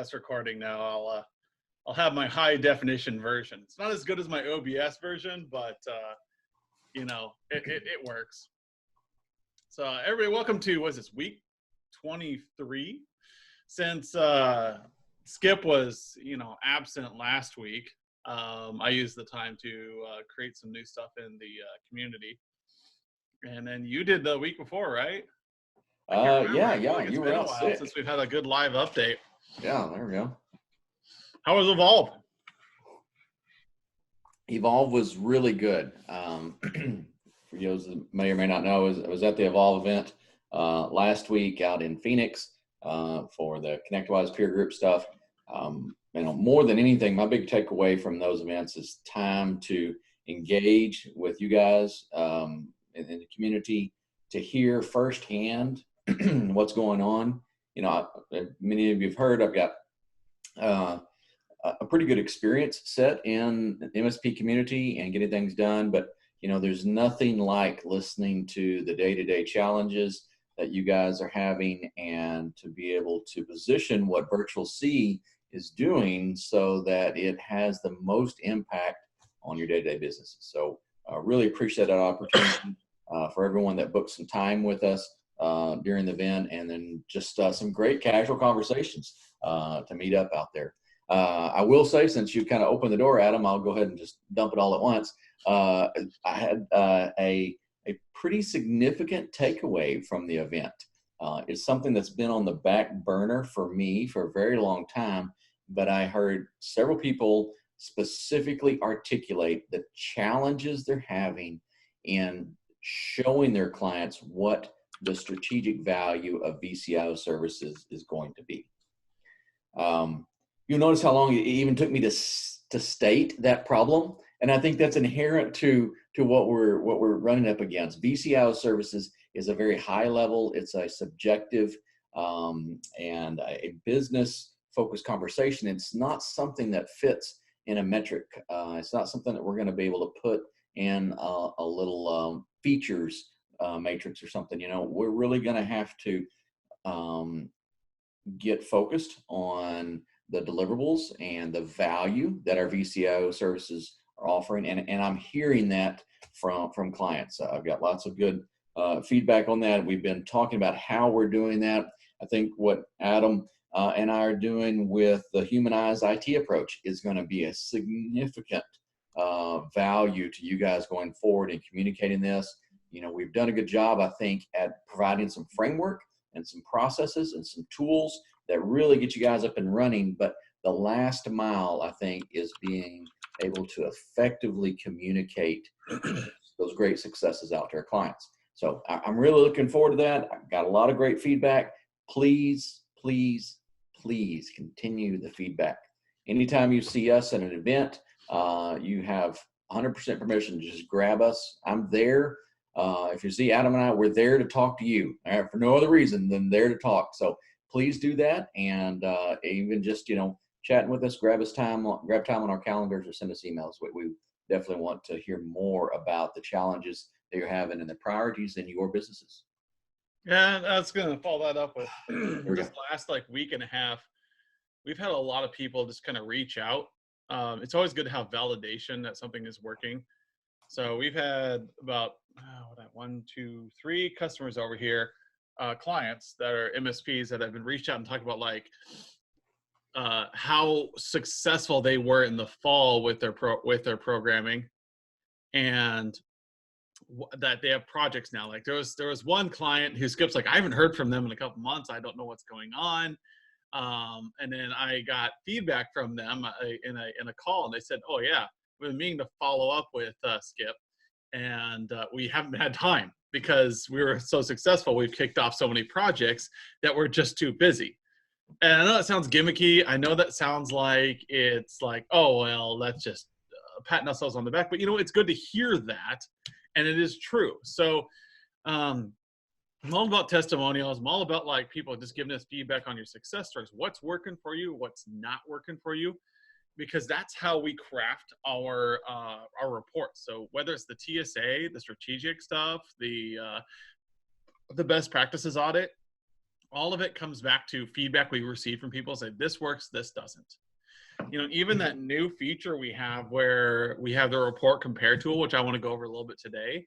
podcast recording now, I'll have my high definition version. It's not as good as my OBS version, but it works. So everybody, welcome to what's this, week 23? Since Skip was absent last week, I used the time to create some new stuff in the community. And then you did the week before, right? Yeah, It's you been were a out while sick. since we've had a good live update. Yeah, there we go. How was Evolve? Evolve was really good. For those that may or may not know, I was at the Evolve event last week out in Phoenix for the ConnectWise peer group stuff. More than anything, my big takeaway from those events is time to engage with you guys in the community, to hear firsthand what's going on. Many of you have heard, I've got a pretty good experience set in the MSP community and getting things done, but there's nothing like listening to the day-to-day challenges that you guys are having, and to be able to position what Virtual C is doing so that it has the most impact on your day-to-day businesses. So I really appreciate that opportunity for everyone that booked some time with us during the event, and then just some great casual conversations to meet up out there. I will say, since you kind of opened the door, Adam, I'll go ahead and just dump it all at once. I had a pretty significant takeaway from the event. It's something that's been on the back burner for me for a very long time, but I heard several people specifically articulate the challenges they're having in showing their clients what the strategic value of VCIO services is going to be. You'll notice how long it even took me to state that problem, and I think that's inherent to what we're running up against. VCIO services is a very high level. It's a subjective and a business-focused conversation. It's not something that fits in a metric. It's not something that we're going to be able to put in a little features matrix or something. We're really going to have to get focused on the deliverables and the value that our VCIO services are offering. And I'm hearing that from clients. I've got lots of good feedback on that. We've been talking about how we're doing that. I think what Adam and I are doing with the humanized IT approach is going to be a significant value to you guys going forward in communicating this. We've done a good job, I think, at providing some framework and some processes and some tools that really get you guys up and running. But the last mile, I think, is being able to effectively communicate those great successes out to our clients. So I'm really looking forward to that. I've got a lot of great feedback. Please, please, please continue the feedback. Anytime you see us at an event, you have 100% permission to just grab us. I'm there. If you see Adam and I, we're there to talk to you, all right, for no other reason than there to talk. So please do that. And even just, chatting with us, grab time on our calendars or send us emails. We definitely want to hear more about the challenges that you're having and the priorities in your businesses. Yeah, that's going to follow that up with this last week and a half. We've had a lot of people just kind of reach out. It's always good to have validation that something is working. So we've had about 1, 2, 3 customers over here, clients that are MSPs that have been reached out and talked about how successful they were in the fall with their programming, and that they have projects now. There was one client who Skip's I haven't heard from them in a couple months. I don't know what's going on. And then I got feedback from them in a call, and they said, "Oh yeah, we've been meaning to follow up with Skip, and we haven't had time because we were so successful. We've kicked off so many projects that we're just too busy." And I know that sounds gimmicky. I know that sounds like it's oh, well, that's just patting ourselves on the back. But, it's good to hear that. And it is true. So I'm all about testimonials. I'm all about people just giving us feedback on your success stories. What's working for you? What's not working for you? Because that's how we craft our reports. So whether it's the TSA, the strategic stuff, the best practices audit, all of it comes back to feedback we receive from people. Say this works, this doesn't. Even that new feature we have where we have the report compare tool, which I want to go over a little bit today,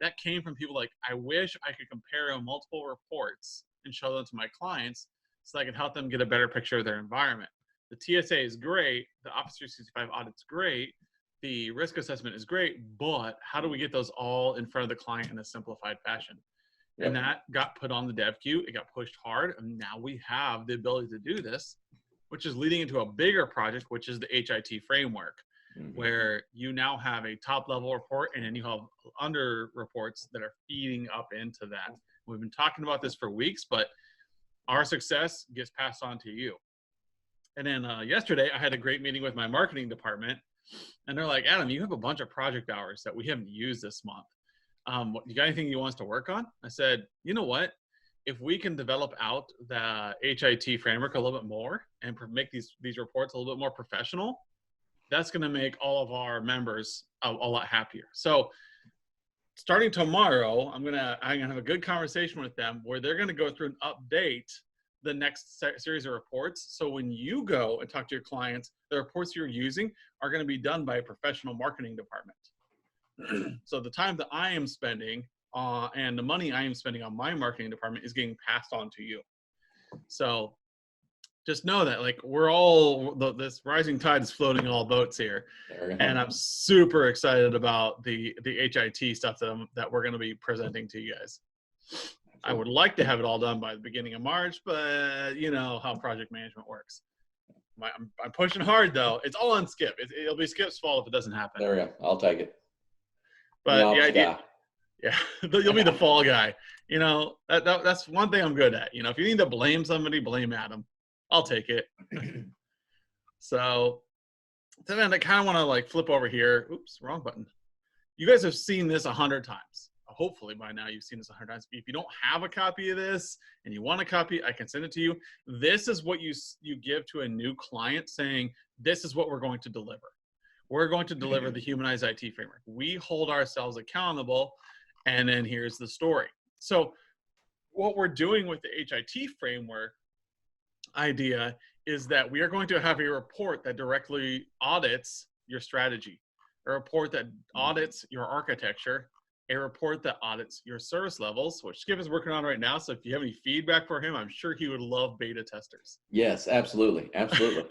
that came from people like, I wish I could compare multiple reports and show them to my clients so I can help them get a better picture of their environment. The TSA is great. The Office 365 audit's great. The risk assessment is great, but how do we get those all in front of the client in a simplified fashion? Yep. And that got put on the dev queue. It got pushed hard. And now we have the ability to do this, which is leading into a bigger project, which is the HIT framework, where you now have a top level report and then you have under reports that are feeding up into that. We've been talking about this for weeks, but our success gets passed on to you. And then yesterday I had a great meeting with my marketing department, and they're like, Adam, you have a bunch of project hours that we haven't used this month. You got anything you want us to work on? I said, you know what? If we can develop out the HIT framework a little bit more and make these reports a little bit more professional, that's going to make all of our members a lot happier. So starting tomorrow, I'm gonna have a good conversation with them where they're going to go through and update the next series of reports. So when you go and talk to your clients, the reports you're using are going to be done by a professional marketing department. So the time that I am spending and the money I am spending on my marketing department is getting passed on to you. So just know that like we're all, this rising tide is floating all boats here. And I'm super excited about the HIT stuff that we're going to be presenting to you guys. I would like to have it all done by the beginning of March, but you know how project management works. I'm pushing hard though. It's all on Skip. It'll be Skip's fault if it doesn't happen. There we go. I'll take it. But the idea, yeah, you'll be the fall guy. That's one thing I'm good at. If you need to blame somebody, blame Adam. I'll take it. So then I kind of want to like flip over here. Oops, wrong button. You guys have seen this 100 times. Hopefully by now you've seen this 100 times. If you don't have a copy of this and you want a copy, I can send it to you. This is what you give to a new client saying, this is what we're going to deliver. We're going to deliver the Humanized IT framework. We hold ourselves accountable, and then here's the story. So what we're doing with the HIT framework idea is that we are going to have a report that directly audits your strategy, a report that audits your architecture, a report that audits your service levels, which Skip is working on right now. So if you have any feedback for him, I'm sure he would love beta testers. Yes, absolutely. Absolutely.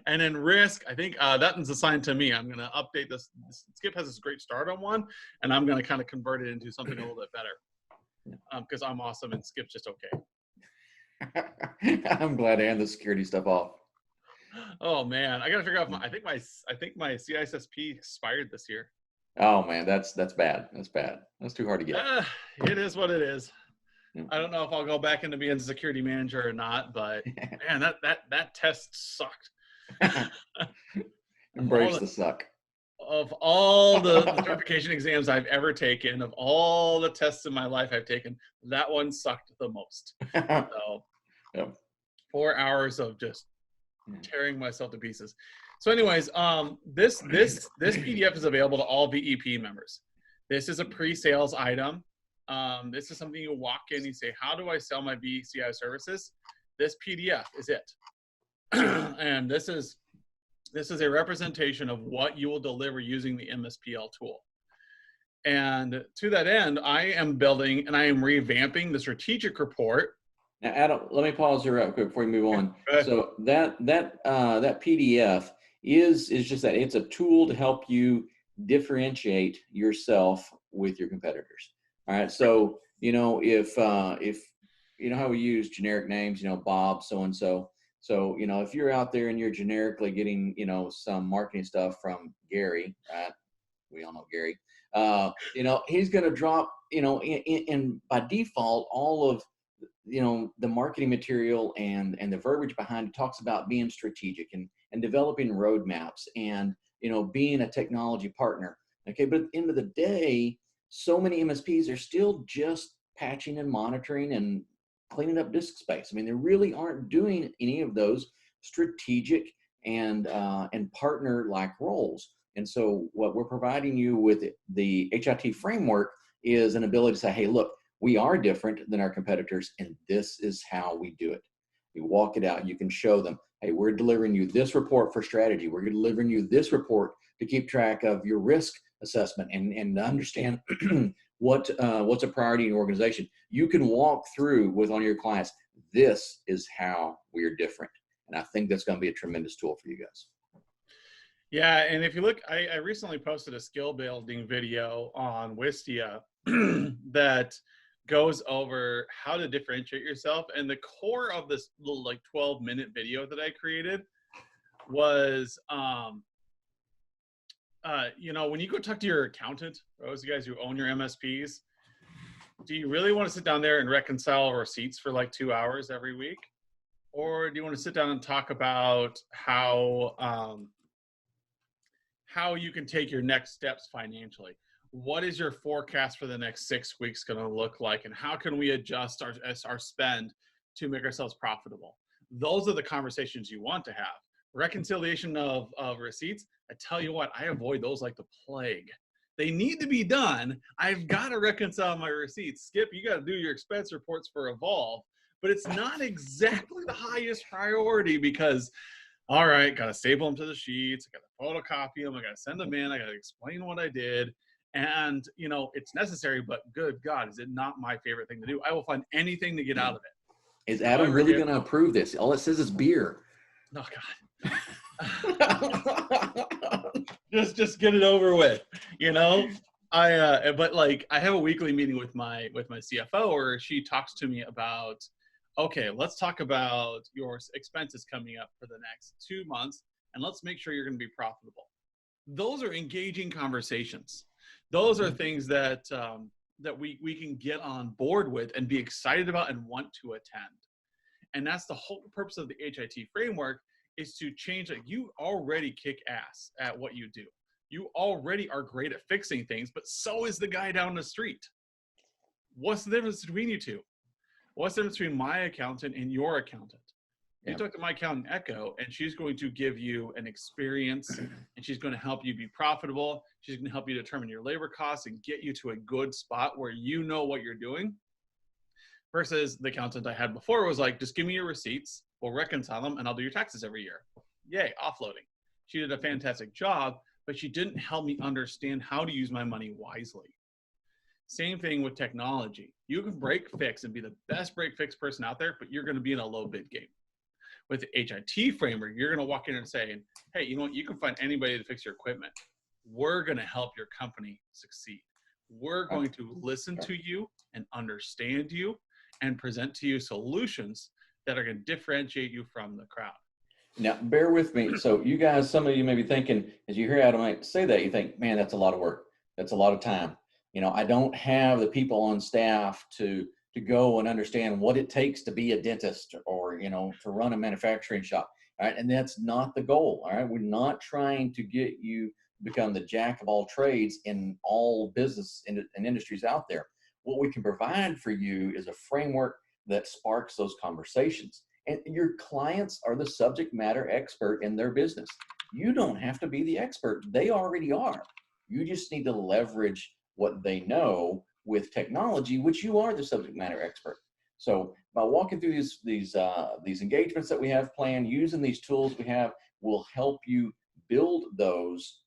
And then risk, I think that one's assigned to me. I'm going to update this. Skip has this great start on one, and I'm going to kind of convert it into something a little bit better because I'm awesome and Skip's just okay. I'm glad to hand the security stuff off. Oh man, I got to figure out. I think my CISSP expired this year. Oh man, that's bad. That's bad. That's too hard to get. It is what it is. Yeah. I don't know if I'll go back into being a security manager or not, but man, that test sucked. Embrace the suck. Of all the certification exams I've ever taken, of all the tests in my life I've taken, that one sucked the most. So, yep. 4 hours of just tearing myself to pieces. So anyways, this PDF is available to all VEP members. This is a pre-sales item. This is something you walk in, you say, how do I sell my VCI services? This PDF is it. And this is a representation of what you will deliver using the MSPL tool. And to that end, I am building and I am revamping the strategic report. Now, Adam, let me pause here real quick before we move on. So that PDF is just that. It's a tool to help you differentiate yourself with your competitors. All right. So, if you know how we use generic names, Bob, so-and-so. So, if you're out there and you're generically getting, some marketing stuff from Gary, right? We all know Gary, he's going to drop, in by default, all of, the marketing material and the verbiage behind it talks about being strategic and developing roadmaps and, being a technology partner. Okay. But at the end of the day, so many MSPs are still just patching and monitoring and cleaning up disk space. I mean, they really aren't doing any of those strategic and partner-like roles. And so what we're providing you with the HIT framework is an ability to say, hey, look, we are different than our competitors, and this is how we do it. You walk it out. You can show them, hey, we're delivering you this report for strategy. We're delivering you this report to keep track of your risk assessment and understand what's a priority in your organization. You can walk through with on your clients, this is how we're different. And I think that's going to be a tremendous tool for you guys. Yeah, and if you look, I recently posted a skill building video on Wistia that goes over how to differentiate yourself. And the core of this little like 12-minute video that I created was, when you go talk to your accountant, those guys who own your MSPs, do you really want to sit down there and reconcile receipts for like 2 hours every week? Or do you want to sit down and talk about how you can take your next steps financially? What is your forecast for the next 6 weeks going to look like? And how can we adjust our spend to make ourselves profitable? Those are the conversations you want to have. Reconciliation of receipts, I tell you what, I avoid those like the plague. They need to be done. I've got to reconcile my receipts. Skip, you got to do your expense reports for Evolve, but it's not exactly the highest priority because, all right, got to staple them to the sheets. I got to photocopy them. I got to send them in. I got to explain what I did. And, it's necessary, but good God, is it not my favorite thing to do? I will find anything to get out of it. Is Adam really going to approve this? All it says is beer. Oh, God. just get it over with, but like I have a weekly meeting with my CFO where she talks to me about, okay, let's talk about your expenses coming up for the next 2 months and let's make sure you're going to be profitable. Those are engaging conversations. Those are things that we can get on board with and be excited about and want to attend. And that's the whole purpose of the HIT framework, is to change that. You already kick ass at what you do. You already are great at fixing things, but so is the guy down the street. What's the difference between you two? What's the difference between my accountant and your accountant? You talk to my accountant, Echo, and she's going to give you an experience, and she's going to help you be profitable. She's going to help you determine your labor costs and get you to a good spot where you know what you're doing. Versus the accountant I had before was like, just give me your receipts, we'll reconcile them, and I'll do your taxes every year. Yay, offloading. She did a fantastic job, but she didn't help me understand how to use my money wisely. Same thing with technology. You can break fix and be the best break fix person out there, but you're going to be in a low bid game. With the HIT framework, you're going to walk in and say, hey, you know what? You can find anybody to fix your equipment. We're going to help your company succeed. We're going to listen to you and understand you and present to you solutions that are going to differentiate you from the crowd. Now, bear with me. So you guys, some of you may be thinking, as you hear Adam say that, you think, man, that's a lot of work. That's a lot of time. I don't have the people on staff to go and understand what it takes to be a dentist or, to run a manufacturing shop. All right. And that's not the goal. All right. We're not trying to get you to become the jack of all trades in all business and industries out there. What we can provide for you is a framework that sparks those conversations. And your clients are the subject matter expert in their business. You don't have to be the expert. They already are. You just need to leverage what they know with technology, which you are the subject matter expert. So by walking through these engagements that we have planned, using these tools we have, will help you build those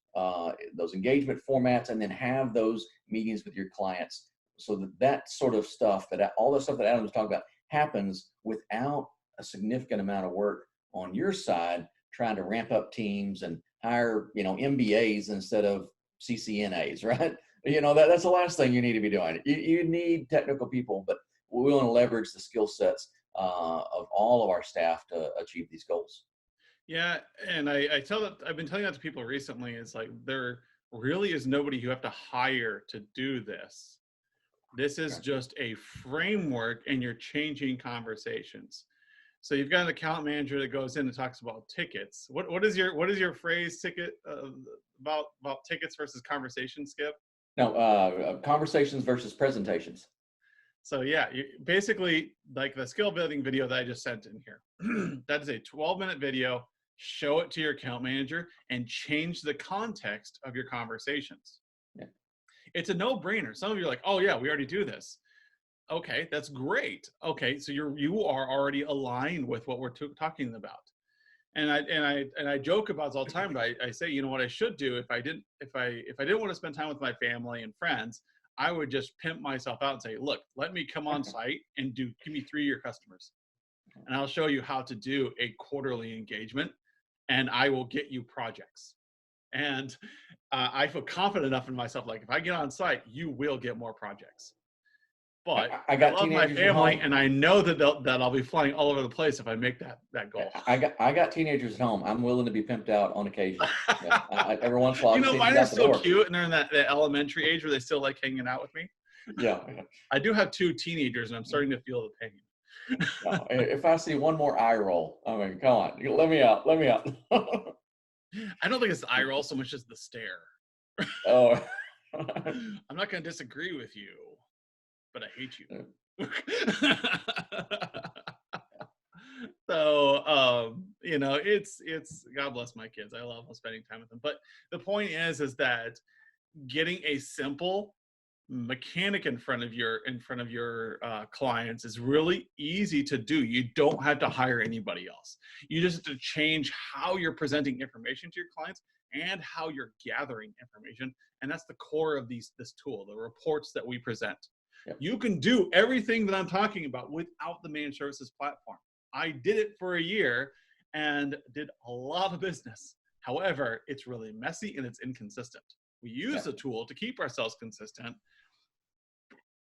engagement formats and then have those meetings with your clients, so that sort of stuff, all the stuff that Adam was talking about, happens without a significant amount of work on your side, trying to ramp up teams and hire, MBAs instead of CCNAs, right? That's the last thing you need to be doing. You need technical people, but we want to leverage the skill sets of all of our staff to achieve these goals. Yeah, and I've been telling that to people recently. It's like, there really is nobody you have to hire to do this. This is just a framework, and you're changing conversations. So you've got an account manager that goes in and talks about tickets. What is your phrase, ticket about tickets versus conversations, Skip? No, conversations versus presentations. So yeah, basically, like the skill building video that I just sent in here, that is a 12-minute video. Show it to your account manager and change the context of your conversations. Yeah. It's a no-brainer. Some of you are like, oh yeah, we already do this. Okay, that's great. Okay, so you are already aligned with what we're talking about. And I joke about this all the time, but I say, you know what I should do if I didn't want to spend time with my family and friends, I would just pimp myself out and say, look, let me come on site and give me 3-year customers, and I'll show you how to do a quarterly engagement, and I will get you projects. And I feel confident enough in myself, like if I get on site, you will get more projects. But I I got love my teenagers at family, home. and I know that I'll be flying all over the place if I make that goal. I got teenagers at home. I'm willing to be pimped out on occasion. Yeah, every once in a while, I You just know, need to mine get are out the so door. cute, and they're in that elementary age where they still like hanging out with me. Yeah. I do have 2 teenagers, and I'm starting to feel the pain. No, if I see one more eye roll, I mean, come on, let me out, let me out. I don't think it's the eye roll so much as the stare. Oh. I'm not going to disagree with you, but I hate you. So, it's God bless my kids. I love spending time with them. But the point is that getting a simple mechanic in front of your clients is really easy to do. You don't have to hire anybody else. You just have to change how you're presenting information to your clients and how you're gathering information, and that's the core of this tool, the reports that we present. Yep. You can do everything that I'm talking about without the managed services platform. I did it for a year and did a lot of business. However, it's really messy and it's inconsistent. We use the tool to keep ourselves consistent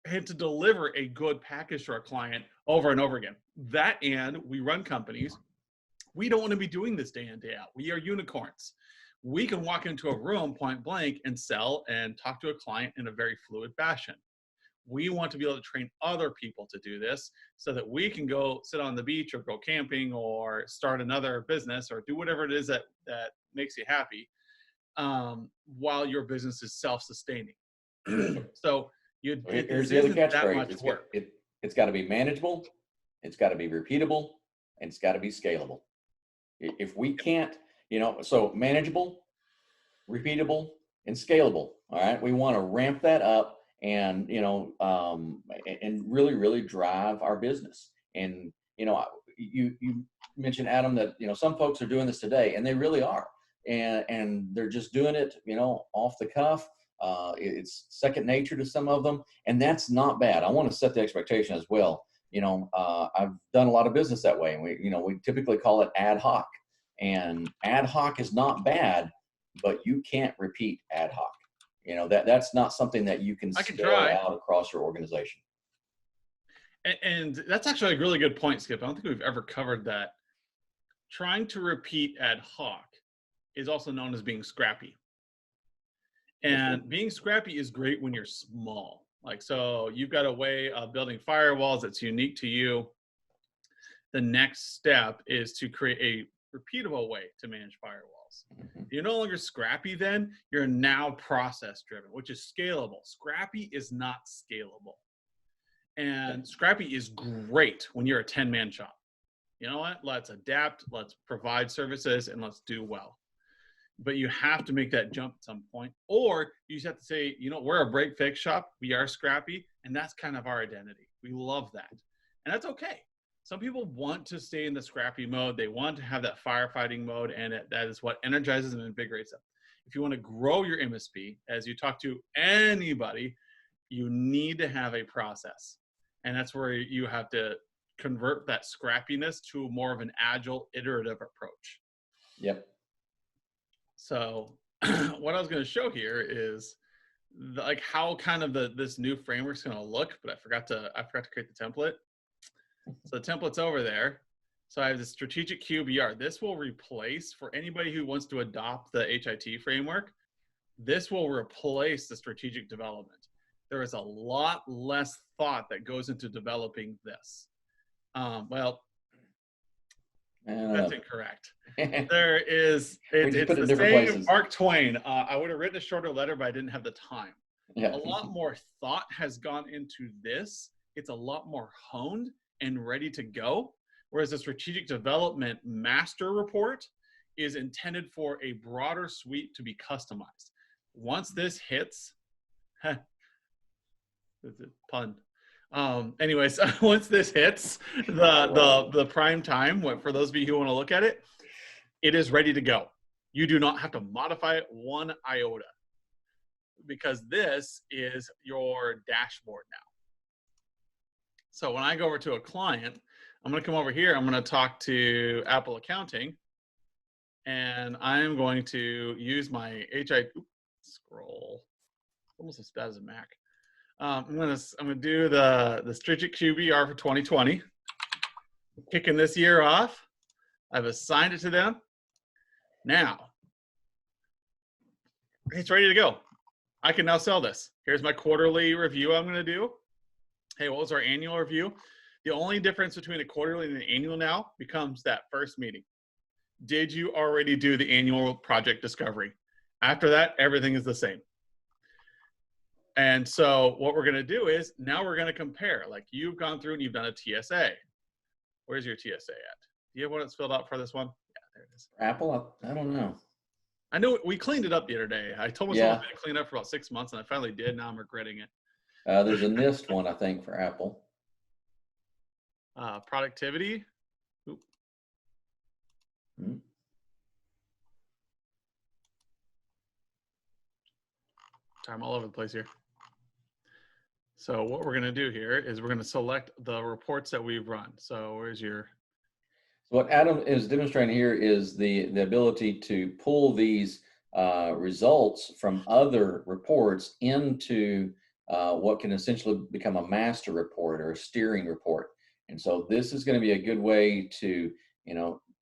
and to deliver a good package to our client over and over again. That, and we run companies. We don't want to be doing this day in, day out. We are unicorns. We can walk into a room point blank and sell and talk to a client in a very fluid fashion. We want to be able to train other people to do this so that we can go sit on the beach or go camping or start another business or do whatever it is that makes you happy, while your business is self-sustaining. So here's the other that much catchphrase. work. It's got to be manageable, it's got to be repeatable, and it's got to be scalable. If we can't, so manageable, repeatable, and scalable. All right, we want to ramp that up and and really really drive our business. And you mentioned, Adam, that some folks are doing this today, and they really are, and they're just doing it off the cuff. It's second nature to some of them, and that's not bad. I want to set the expectation as well. I've done a lot of business that way, and we typically call it ad hoc, and ad hoc is not bad, but you can't repeat ad hoc. That's not something that you can scale out across your organization. And that's actually a really good point, Skip. I don't think we've ever covered that. Trying to repeat ad hoc is also known as being scrappy. And being scrappy is great when you're small. Like, so you've got a way of building firewalls that's unique to you. The next step is to create a repeatable way to manage firewalls. You're no longer scrappy then, you're now process driven, which is scalable. Scrappy is not scalable. And scrappy is great when you're a 10-man shop. You know what? Let's adapt, let's provide services, and let's do well. But you have to make that jump at some point, or you just have to say, we're a break fix shop, we are scrappy, and that's kind of our identity. We love that. And that's okay. Some people want to stay in the scrappy mode. They want to have that firefighting mode, and that is what energizes and invigorates them. If you want to grow your MSP, as you talk to anybody, you need to have a process. And that's where you have to convert that scrappiness to more of an agile, iterative approach. Yep. So what I was going to show here is how kind of this new framework is going to look, but I forgot to create the template. So the template's over there. So I have the strategic QBR. This will replace, for anybody who wants to adopt the HIT framework, this will replace the strategic development. There is a lot less thought that goes into developing this. That's incorrect. There is, it's the same places. Mark Twain. I would have written a shorter letter, but I didn't have the time. Yeah. A lot more thought has gone into this. It's a lot more honed and ready to go. Whereas the strategic development master report is intended for a broader suite to be customized. Once this hits, pun. Anyways, once this hits the prime time, for those of you who want to look at it, it is ready to go. You do not have to modify it one iota, because this is your dashboard now. So when I go over to a client, I'm going to come over here. I'm going to talk to Apple Accounting, and I'm going to use my scroll. Almost as bad as a Mac. I'm gonna do the strategic QBR for 2020. Kicking this year off. I've assigned it to them. Now it's ready to go. I can now sell this. Here's my quarterly review I'm gonna do. Hey, what was our annual review? The only difference between a quarterly and an annual now becomes that first meeting. Did you already do the annual project discovery? After that, everything is the same. And so what we're going to do is now we're going to compare. Like, you've gone through and you've done a TSA. Where's your TSA at? Do you have one that's filled out for this one? Yeah, there it is. Apple? I don't know. I know we cleaned it up the other day. I told myself I was going to clean it up for about 6 months, and I finally did. Now I'm regretting it. There's a NIST one, I think, for Apple. Productivity. Oop. I'm all over the place here. So what we're going to do here is we're going to select the reports that we've run. So where's your... So what Adam is demonstrating here is the ability to pull these results from other reports into what can essentially become a master report or a steering report. And so this is going to be a good way to,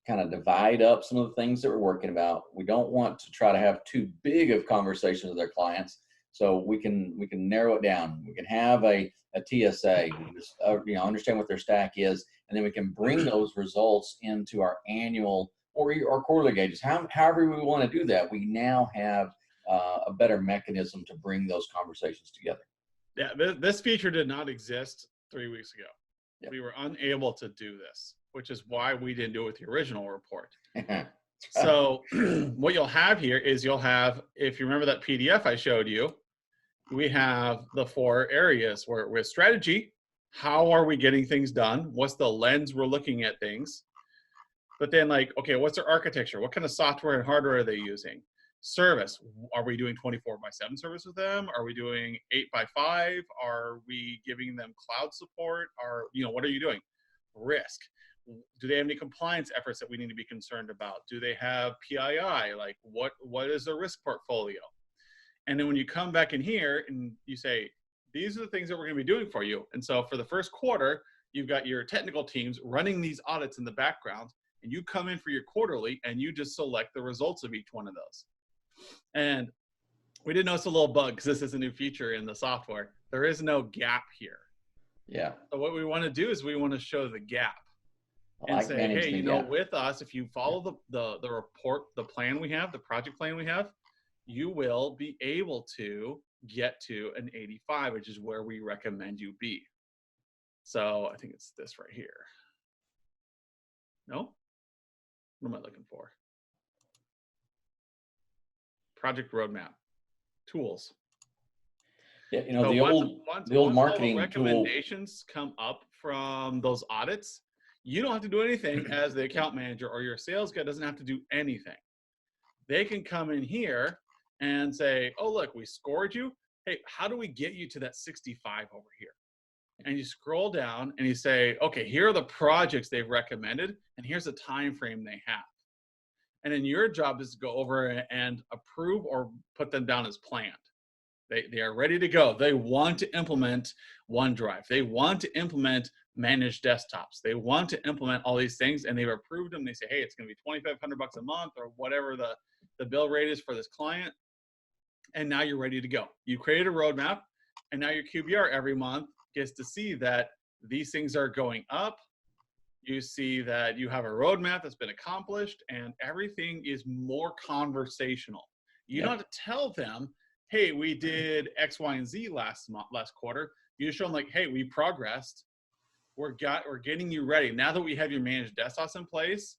kind of divide up some of the things that we're working about. We don't want to try to have too big of conversations with our clients. So we can narrow it down. We can have a TSA, we can just, understand what their stack is, and then we can bring those results into our annual or quarterly gauges. However we want to do that, we now have a better mechanism to bring those conversations together. Yeah, this feature did not exist 3 weeks ago. Yep. We were unable to do this, which is why we didn't do it with the original report. So what you'll have here is you'll have, if you remember that PDF I showed you, we have the 4 areas where with strategy, how are we getting things done? What's the lens we're looking at things? But then, like, okay, what's their architecture? What kind of software and hardware are they using? Service, are we doing 24/7 service with them? Are we doing 8x5? Are we giving them cloud support? What are you doing? Risk, do they have any compliance efforts that we need to be concerned about? Do they have PII? Like, what is their risk portfolio? And then when you come back in here and you say, these are the things that we're going to be doing for you. And so for the first quarter, you've got your technical teams running these audits in the background, and you come in for your quarterly and you just select the results of each one of those. And we did notice a little bug because this is a new feature in the software. There is no gap here. Yeah. So what we want to do is we want to show the gap and say, hey, with us, if you follow the report, the plan we have, the project plan we have, you will be able to get to an 85, which is where we recommend you be. So I think it's this right here. No? What am I looking for? Project roadmap. Tools. Yeah, so the old marketing recommendations come up from those audits, you don't have to do anything as the account manager, or your sales guy doesn't have to do anything. They can come in here and say, oh, look, we scored you. Hey, how do we get you to that 65 over here? And you scroll down and you say, okay, here are the projects they've recommended, and here's the time frame they have. And then your job is to go over and approve or put them down as planned. They are ready to go. They want to implement OneDrive. They want to implement managed desktops. They want to implement all these things, and they've approved them. They say, hey, it's going to be $2,500 a month or whatever the bill rate is for this client. And now you're ready to go. You created a roadmap, and now your QBR every month gets to see that these things are going up. You see that you have a roadmap that's been accomplished, and everything is more conversational. You don't have to tell them, hey, we did X, Y, and Z last quarter. You just show them, like, hey, we progressed. We're getting you ready. Now that we have your managed desktops in place,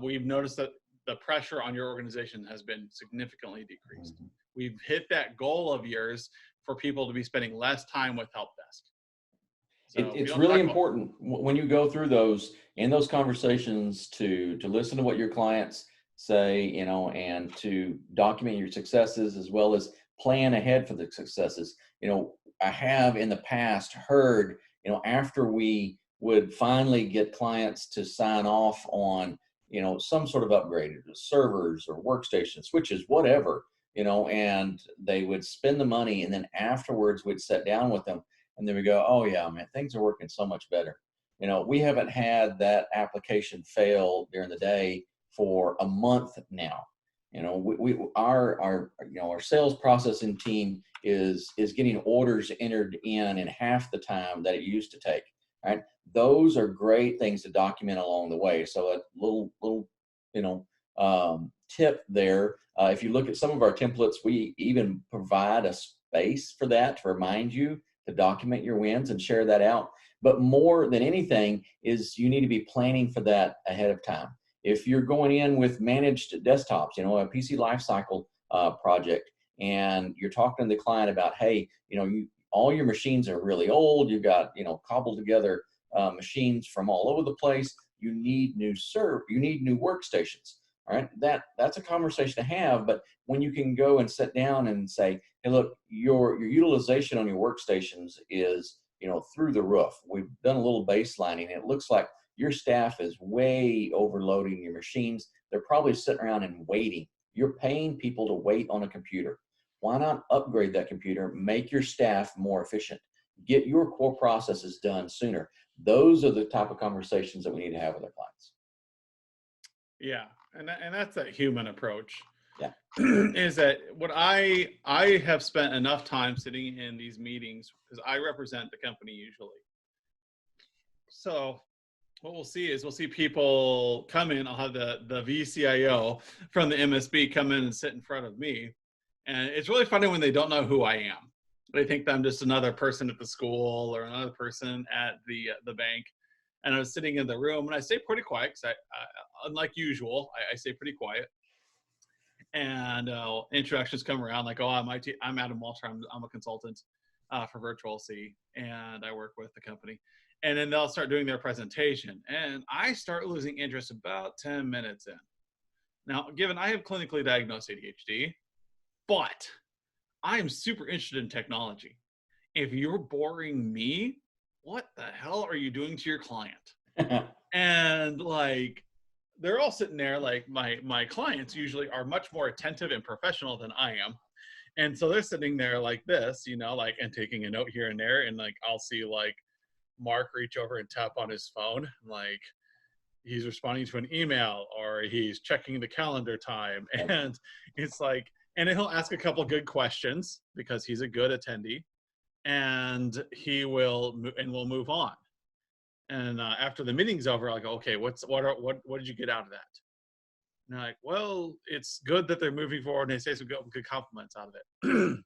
we've noticed that the pressure on your organization has been significantly decreased. Mm-hmm. We've hit that goal of yours for people to be spending less time with help desk. So we It's don't really talk about. important when you go through those in those conversations to listen to what your clients say, and to document your successes as well as plan ahead for the successes. I have in the past heard, after we would finally get clients to sign off on, some sort of upgrade to servers or workstations, switches, whatever, and they would spend the money, and then afterwards we'd sit down with them and then we go, oh yeah, man, things are working so much better. We haven't had that application fail during the day for a month now. Our sales processing team is getting orders entered in half the time that it used to take. Right? Those are great things to document along the way. So a little tip there. If you look at some of our templates, we even provide a space for that to remind you to document your wins and share that out. But more than anything is you need to be planning for that ahead of time. If you're going in with managed desktops, a PC lifecycle project, and you're talking to the client about, hey, all your machines are really old. You've got, cobbled together machines from all over the place. You need new workstations. All right, that's a conversation to have. But when you can go and sit down and say, hey, look, your utilization on your workstations is, through the roof. We've done a little baselining, and it looks like your staff is way overloading your machines. They're probably sitting around and waiting. You're paying people to wait on a computer. Why not upgrade that computer, make your staff more efficient, get your core processes done sooner? Those are the type of conversations that we need to have with our clients. Yeah, and that's that human approach. Yeah. Is that what I have spent enough time sitting in these meetings because I represent the company usually. So what we'll see people come in. I'll have the VCIO from the MSB come in and sit in front of me, and it's really funny when they don't know who I am. They think that I'm just another person at the school or another person at the bank. And I was sitting in the room, and I stay pretty quiet because unlike usual, I stay pretty quiet. And introductions come around like, oh, I'm Adam Walter. I'm a consultant for Virtual C, and I work with the company. And then they'll start doing their presentation, and I start losing interest about 10 minutes in. Now, given I have clinically diagnosed ADHD, but I'm super interested in technology. If you're boring me, what the hell are you doing to your client? And like, they're all sitting there, like my clients usually are much more attentive and professional than I am. And so they're sitting there like this, and taking a note here and there. And like, I'll see like Mark reach over and tap on his phone, like he's responding to an email or he's checking the calendar time. And it's like, and then he'll ask a couple good questions because he's a good attendee, and we'll move on. And after the meeting's over, I'll go, okay, what did you get out of that? And they're like, well, it's good that they're moving forward, and they say some good compliments out of it.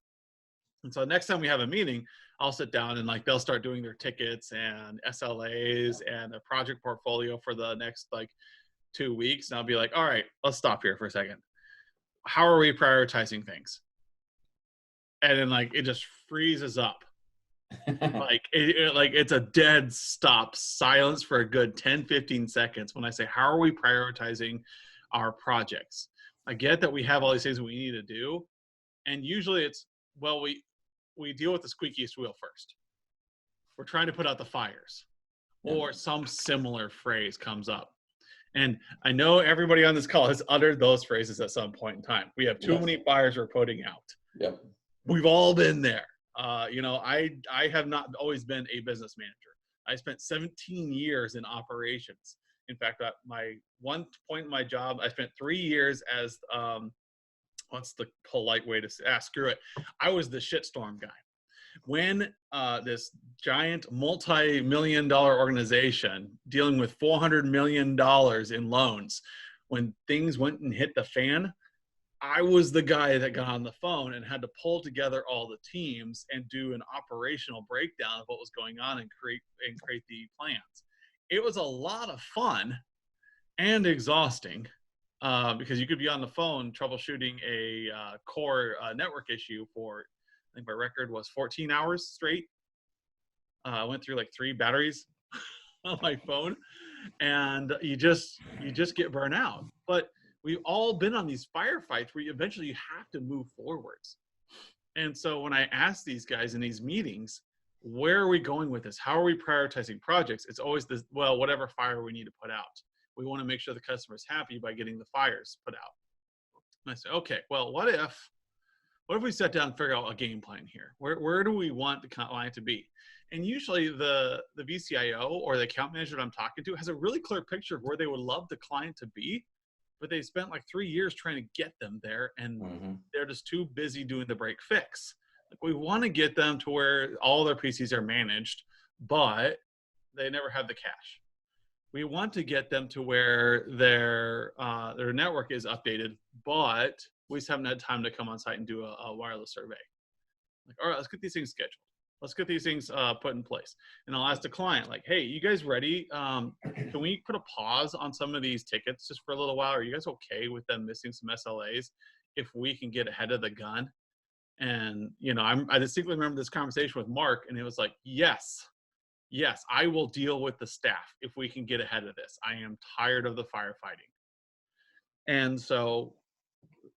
And so next time we have a meeting, I'll sit down and like they'll start doing their tickets and SLAs and a project portfolio for the next like 2 weeks. And I'll be like, all right, let's stop here for a second. How are we prioritizing things? And then like it just freezes up. Like it's a dead stop, silence for a good 10-15 seconds when I say, how are we prioritizing our projects? I get that we have all these things we need to do, and usually it's, well, we deal with the squeakiest wheel first. We're trying to put out the fires, or some similar phrase comes up. And I know everybody on this call has uttered those phrases at some point in time. We have too many fires we're putting out. Yep. We've all been there. I have not always been a business manager. I spent 17 years in operations. In fact, at my one point in my job, I spent 3 years as, what's the polite way to say, screw it. I was the shitstorm guy. When this giant multi-million-dollar organization dealing with $400 million in loans, when things went and hit the fan, I was the guy that got on the phone and had to pull together all the teams and do an operational breakdown of what was going on and create the plans. It was a lot of fun and exhausting because you could be on the phone troubleshooting a core network issue for, I think my record was 14 hours straight. I went through like 3 batteries on my phone, and you just get burnt out. But we've all been on these firefights where eventually you have to move forwards. And so when I ask these guys in these meetings, where are we going with this? How are we prioritizing projects? It's always this, well, whatever fire we need to put out. We want to make sure the customer's happy by getting the fires put out. And I say, okay, well, what if we sit down and figure out a game plan here? Where do we want the client to be? And usually the VCIO or the account manager that I'm talking to has a really clear picture of where they would love the client to be, but they spent like 3 years trying to get them there, and they're just too busy doing the break fix. Like, we want to get them to where all their PCs are managed, but they never have the cash. We want to get them to where their network is updated, but we just haven't had time to come on site and do a wireless survey. Like, all right, let's get these things scheduled. Let's get these things put in place. And I'll ask the client, like, hey, you guys ready? Can we put a pause on some of these tickets just for a little while? Are you guys okay with them missing some SLAs if we can get ahead of the gun? And, you know, I distinctly remember this conversation with Mark, and it was like, yes, I will deal with the staff if we can get ahead of this. I am tired of the firefighting. And so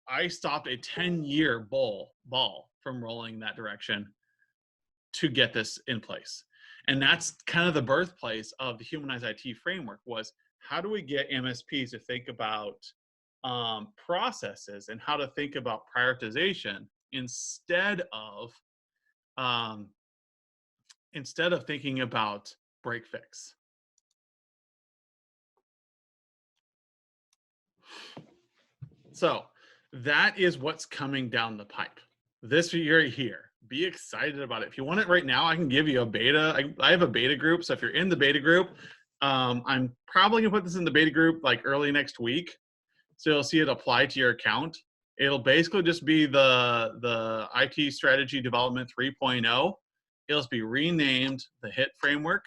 I stopped a 10-year ball from rolling that direction to get this in place. And that's kind of the birthplace of the Humanized IT framework, was how do we get MSPs to think about processes and how to think about prioritization instead of thinking about break fix. So that is what's coming down the pipe this year here. Be excited about it. If you want it right now, I can give you a beta. I have a beta group. So if you're in the beta group, I'm probably gonna put this in the beta group like early next week. So you'll see it apply to your account. It'll basically just be the IT strategy development 3.0. It'll just be renamed the HIT framework,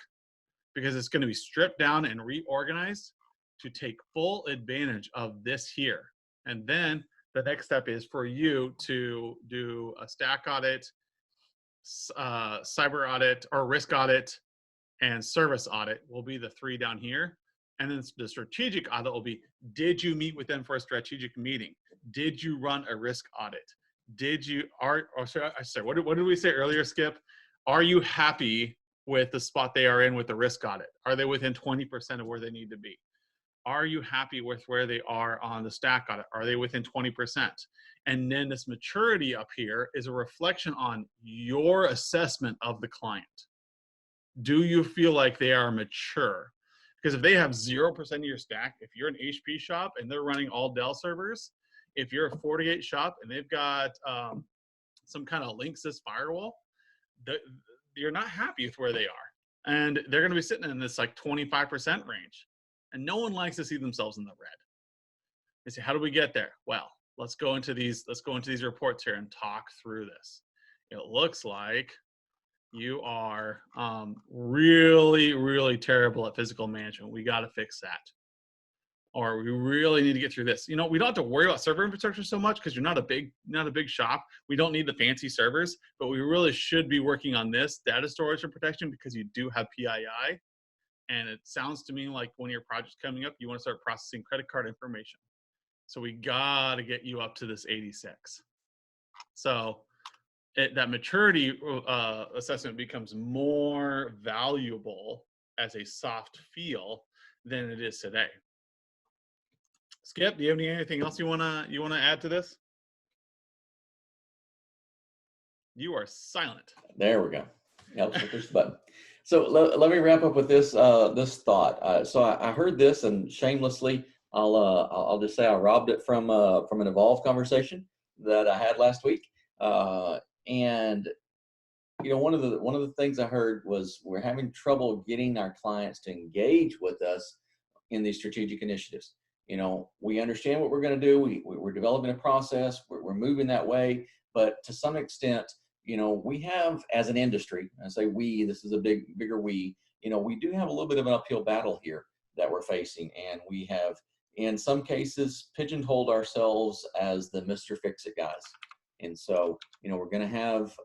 because it's going to be stripped down and reorganized to take full advantage of this here. And then the next step is for you to do a stack audit, cyber audit, or risk audit, and service audit will be the 3 down here. And then the strategic audit will be, did you meet with them for a strategic meeting? Did you run a risk audit? What did we say earlier, Skip? Are you happy with the spot they are in with the risk audit? Are they within 20% of where they need to be? Are you happy with where they are on the stack audit? Are they within 20%? And then this maturity up here is a reflection on your assessment of the client. Do you feel like they are mature? Because if they have 0% of your stack, if you're an HP shop and they're running all Dell servers, if you're a FortiGate shop and they've got some kind of Linksys firewall, you're not happy with where they are. And they're going to be sitting in this like 25% range. And no one likes to see themselves in the red. They say, how do we get there? Well, let's go into these reports here and talk through this. It looks like you are really, really terrible at physical management. We got to fix that. Or we really need to get through this. You know, we don't have to worry about server infrastructure so much because you're not a big shop. We don't need the fancy servers, but we really should be working on this data storage and protection because you do have PII. And it sounds to me like when your project's coming up, you want to start processing credit card information. So we got to get you up to this 86. So that maturity assessment becomes more valuable as a soft feel than it is today. Skip, do you have anything else you wanna add to this? You are silent. There we go. Yep, so push the button. So let me wrap up with this this thought. So I heard this, and shamelessly, I'll just say I robbed it from an Evolve conversation that I had last week. And you know, one of the things I heard was we're having trouble getting our clients to engage with us in these strategic initiatives. You know, we understand what we're going to do. We're developing a process. We're moving that way. But to some extent, you know, we have, as an industry, I say we, this is a bigger we, you know, we do have a little bit of an uphill battle here that we're facing. And we have, in some cases, pigeonholed ourselves as the Mr. Fix-It guys. And so, you know, we're going to have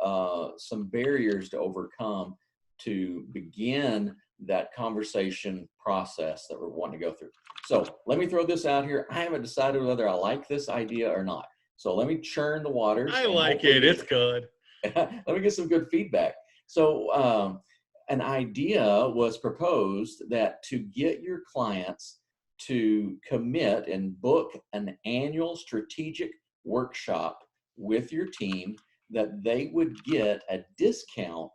some barriers to overcome to begin that conversation process that we're wanting to go through. So let me throw this out here. I haven't decided whether I like this idea or not. So let me churn the waters. I like it. It's good. Let me get some good feedback. So an idea was proposed that to get your clients to commit and book an annual strategic workshop with your team, that they would get a discount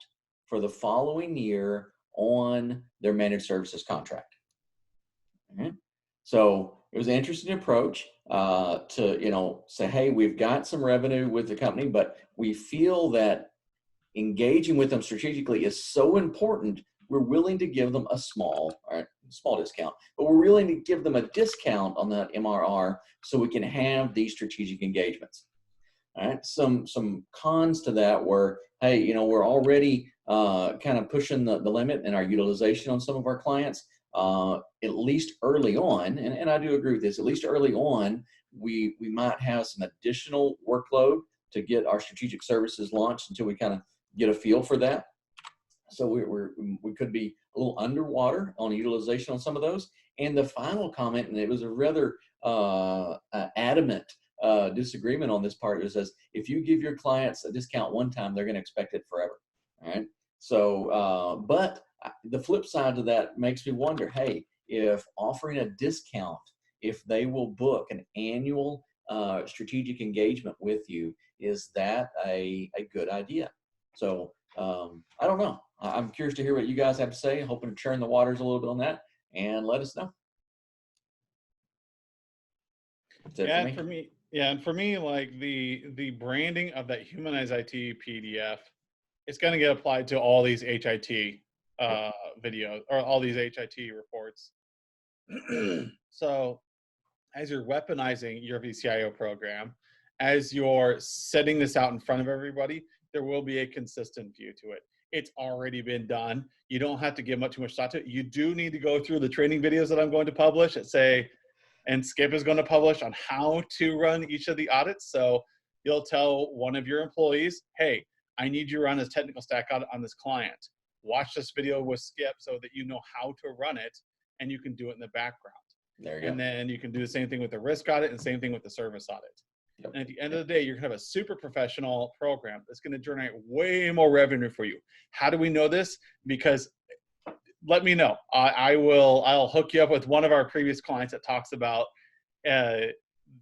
for the following year on their managed services contract. Okay. So it was an interesting approach to say, hey, we've got some revenue with the company, but we feel that engaging with them strategically is so important. We're willing to give them a small discount, but we're willing to give them a discount on that MRR so we can have these strategic engagements. All right. Some cons to that were, hey, we're already kind of pushing the limit in our utilization on some of our clients. At least early on, and I do agree with this, at least early on, we might have some additional workload to get our strategic services launched until we kind of get a feel for that. So we could be a little underwater on utilization on some of those. And the final comment, and it was a rather adamant disagreement on this part, it says, if you give your clients a discount one time, they're going to expect it forever. All right. So, but the flip side to that makes me wonder, hey, if offering a discount, if they will book an annual strategic engagement with you, is that a good idea? So I don't know. I'm curious to hear what you guys have to say. Hoping to churn the waters a little bit on that and let us know. And for me, like the branding of that Humanize IT PDF, it's going to get applied to all these HIT videos or all these HIT reports. So as you're weaponizing your VCIO program, as you're setting this out in front of everybody, there will be a consistent view to it. It's already been done. You don't have to give too much thought to it. You do need to go through the training videos that I'm going to publish and Skip is going to publish on how to run each of the audits. So you'll tell one of your employees, hey, I need you to run a technical stack audit on this client. Watch this video with Skip so that you know how to run it, and you can do it in the background. There you go. And then you can do the same thing with the risk audit and same thing with the service audit. Yep. And at the end of the day, you're going to have a super professional program that's going to generate way more revenue for you. How do we know this? Because let me know. I'll hook you up with one of our previous clients that talks about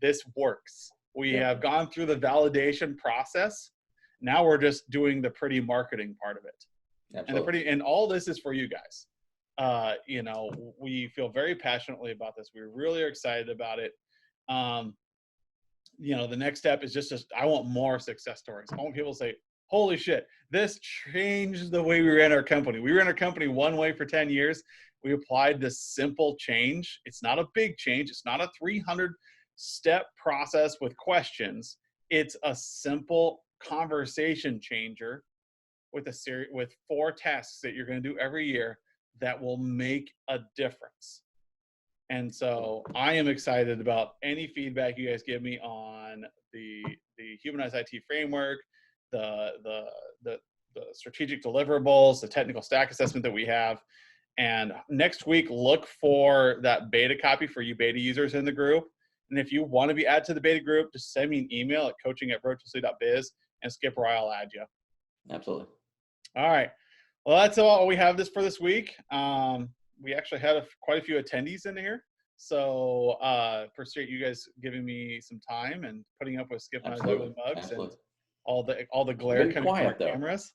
this works. We have gone through the validation process. Now we're just doing the pretty marketing part of it. Absolutely. And all this is for you guys. We feel very passionately about this. We really are excited about it. The next step is I want more success stories. I want people to say, holy shit, this changed the way we ran our company. We ran our company one way for 10 years. We applied this simple change. It's not a big change. It's not a 300-step process with questions. It's a simple conversation changer with with 4 tasks that you're going to do every year that will make a difference. And so I am excited about any feedback you guys give me on the Humanize IT framework, the strategic deliverables, the technical stack assessment that we have. And next week, look for that beta copy for you beta users in the group. And if you want to be added to the beta group, just send me an email at coaching@virtualcy.biz and Skip or I'll add you. Absolutely. All right. Well, that's all we have for this week. We actually had quite a few attendees in here. So appreciate you guys giving me some time and putting up with Skip and I's ugly mugs and all the glare coming from our cameras.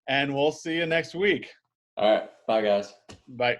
And we'll see you next week. All right. Bye, guys. Bye.